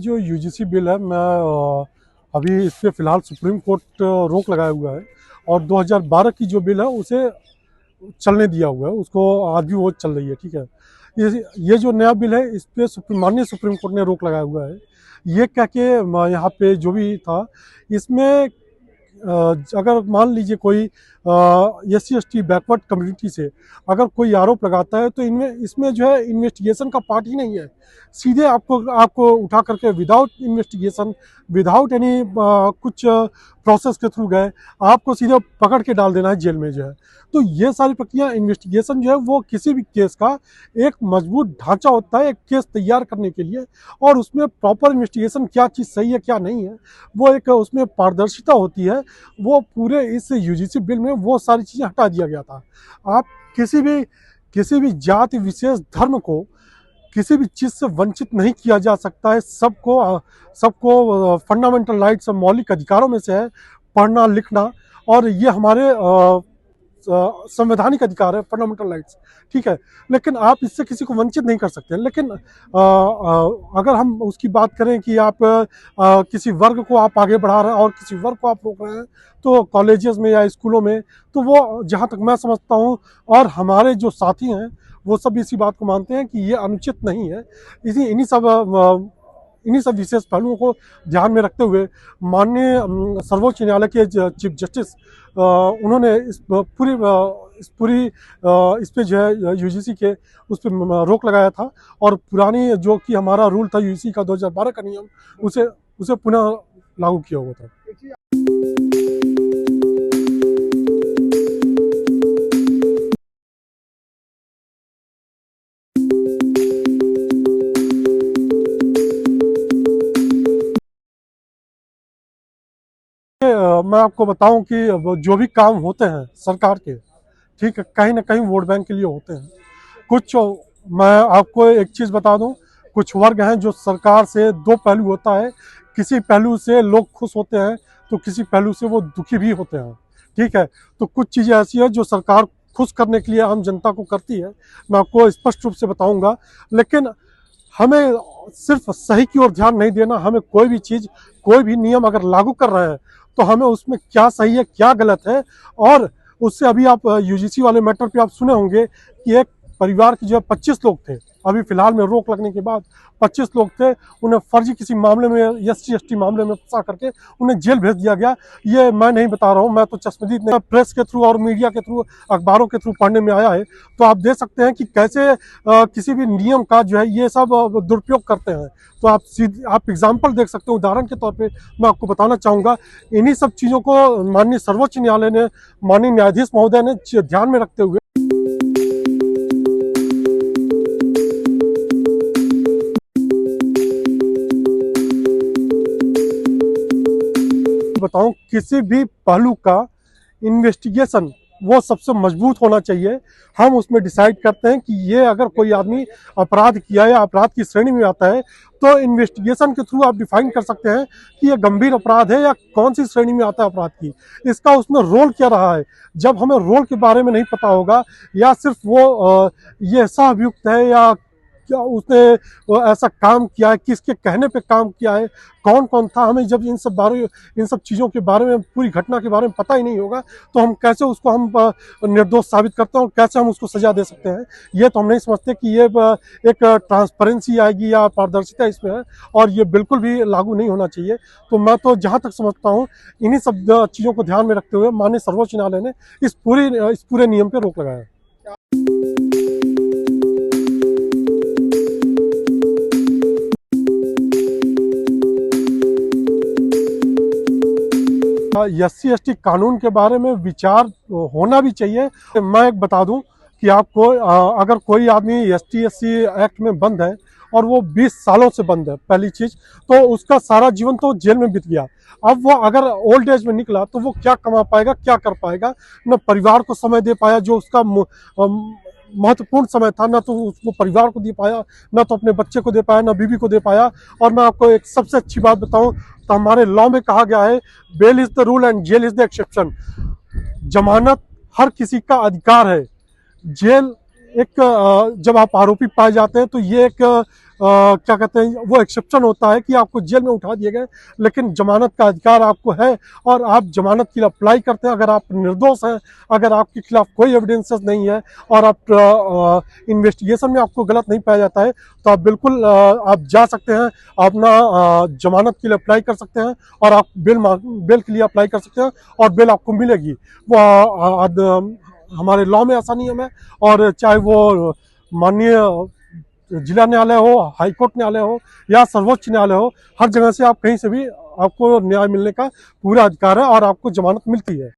जो UGC bill है, मैं अभी इस पे फ़िलहाल सुप्रीम कोर्ट रोक लगाया हुआ है और 2012 की जो बिल है उसे चलने दिया हुआ है, उसको आज भी वो चल रही है। ठीक है, ये जो नया बिल है इस पे माननीय सुप्रीम कोर्ट ने रोक लगाया हुआ है। ये कह के यहाँ पे जो भी था इसमें अगर मान लीजिए कोई SC ST बैकवर्ड कम्युनिटी से अगर कोई आरोप लगाता है तो इनमें इसमें जो है इन्वेस्टिगेशन का पार्ट ही नहीं है। सीधे आपको आपको उठा करके विदाउट इन्वेस्टिगेशन, विदाउट एनी कुछ प्रोसेस के थ्रू गए आपको सीधे पकड़ के डाल देना है जेल में जो है। तो ये सारी प्रक्रिया इन्वेस्टिगेशन जो है वो किसी भी केस का एक मजबूत ढांचा होता है एक केस तैयार करने के लिए, और उसमें प्रॉपर इन्वेस्टिगेशन क्या चीज़ सही है क्या नहीं है वो एक उसमें पारदर्शिता होती है। वो पूरे इस यूजीसी बिल में वो सारी चीज़ें हटा दिया गया था। आप किसी भी जाति विशेष धर्म को किसी भी चीज़ से वंचित नहीं किया जा सकता है। सबको फंडामेंटल राइट्स, मौलिक अधिकारों में से है पढ़ना लिखना, और ये हमारे संवैधानिक अधिकार है, फंडामेंटल राइट्स। ठीक है, लेकिन आप इससे किसी को वंचित नहीं कर सकते। लेकिन अगर हम उसकी बात करें कि आप किसी वर्ग को आप आगे बढ़ा रहे हैं और किसी वर्ग को आप रोक रहे हैं तो कॉलेजेस में या स्कूलों में, तो वो जहाँ तक मैं समझता हूँ और हमारे जो साथी हैं वो सब इसी बात को मानते हैं कि ये अनुचित नहीं है। इन्हीं सब विशेष पहलुओं को ध्यान में रखते हुए माननीय सर्वोच्च न्यायालय के चीफ जस्टिस उन्होंने इस पे जो है यूजीसी के उस पर रोक लगाया था, और पुरानी जो कि हमारा रूल था यूजीसी का 2012 का नियम उसे उसे पुनः लागू किया हुआ था। मैं आपको बताऊं कि जो भी काम होते हैं सरकार के, ठीक है, कहीं ना कहीं वोट बैंक के लिए होते हैं। कुछ मैं आपको एक चीज़ बता दूं, कुछ वर्ग हैं जो सरकार से दो पहलू होता है, किसी पहलू से लोग खुश होते हैं तो किसी पहलू से वो दुखी भी होते हैं। ठीक है, तो कुछ चीज़ें ऐसी है जो सरकार खुश करने के लिए आम जनता को करती है, मैं आपको स्पष्ट रूप से बताऊंगा। लेकिन हमें सिर्फ सही की ओर ध्यान नहीं देना, हमें कोई भी चीज़ कोई भी नियम अगर लागू कर रहे हैं तो हमें उसमें क्या सही है क्या गलत है। और उससे अभी आप यूजीसी वाले मैटर पे आप सुने होंगे कि एक परिवार के जो है 25 लोग थे, अभी फिलहाल में रोक लगने के बाद 25 लोग थे, उन्हें फर्जी किसी मामले में SC ST मामले में फंसा करके उन्हें जेल भेज दिया गया। ये मैं नहीं बता रहा हूँ, मैं तो चश्मदीद नहीं, प्रेस के थ्रू और मीडिया के थ्रू, अखबारों के थ्रू पढ़ने में आया है। तो आप देख सकते हैं कि कैसे किसी भी नियम का जो है ये सब दुरुपयोग करते हैं। तो आप एग्जाम्पल देख सकते हैं, उदाहरण के तौर पे मैं आपको बताना चाहूँगा। इन्हीं सब चीज़ों को माननीय सर्वोच्च न्यायालय ने, माननीय न्यायाधीश महोदय ने ध्यान में रखते हुए बताऊं, किसी भी पहलू का इन्वेस्टिगेशन वो सबसे मजबूत होना चाहिए। हम उसमें डिसाइड करते हैं कि ये अगर कोई आदमी अपराध किया या अपराध की श्रेणी में आता है तो इन्वेस्टिगेशन के थ्रू आप डिफाइन कर सकते हैं कि ये गंभीर अपराध है या कौन सी श्रेणी में आता है अपराध की, इसका उसमें रोल क्या रहा है। जब हमें रोल के बारे में नहीं पता होगा या सिर्फ वो ये सह-अभियुक्त है या क्या उसने ऐसा काम किया है, किसके कहने पे काम किया है, कौन कौन था, हमें जब इन सब चीज़ों के बारे में, पूरी घटना के बारे में पता ही नहीं होगा तो हम कैसे उसको हम निर्दोष साबित करते हैं और कैसे हम उसको सजा दे सकते हैं। ये तो हम नहीं समझते कि ये एक ट्रांसपेरेंसी आएगी या पारदर्शिता इसमें है, और ये बिल्कुल भी लागू नहीं होना चाहिए। तो मैं तो जहाँ तक समझता हूँ इन्हीं सब चीज़ों को ध्यान में रखते हुए माननीय सर्वोच्च न्यायालय ने इस पूरे नियम पर रोक लगाया है। SC ST कानून के बारे में विचार होना भी चाहिए। मैं एक बता दूं कि आपको अगर कोई आदमी ST SC एक्ट में बंद है और वो 20 सालों से बंद है, पहली चीज तो उसका सारा जीवन तो जेल में बीत गया। अब वो अगर ओल्ड एज में निकला तो वो क्या कमा पाएगा, क्या कर पाएगा, न परिवार को समय दे पाया जो उसका महत्वपूर्ण समय था, न तो उसको परिवार को दे पाया, न तो अपने बच्चे को दे पाया, न बीवी को दे पाया। और मैं आपको एक सबसे अच्छी बात बताऊं तो हमारे लॉ में कहा गया है, bail is the rule and jail is the exception. जमानत हर किसी का अधिकार है, जेल एक जब आप आरोपी पाए जाते हैं तो ये एक क्या कहते हैं, वो एक्सेप्शन होता है कि आपको जेल में उठा दिए गए, लेकिन जमानत का अधिकार आपको है और आप जमानत के लिए अप्लाई करते हैं। अगर आप निर्दोष हैं, अगर आपके खिलाफ कोई एविडेंसेस नहीं है और आप इन्वेस्टिगेशन में आपको गलत नहीं पाया जाता है, तो आप बिल्कुल आप जा सकते हैं, अपना जमानत के लिए अप्लाई कर सकते हैं और आप बेल के लिए अप्लाई कर सकते हैं और बेल आपको मिलेगी। वो हमारे लॉ में ऐसा नियम है। और चाहे वो माननीय जिला न्यायालय हो, हाईकोर्ट न्यायालय हो या सर्वोच्च न्यायालय हो, हर जगह से आप कहीं से भी आपको न्याय मिलने का पूरा अधिकार है और आपको जमानत मिलती है।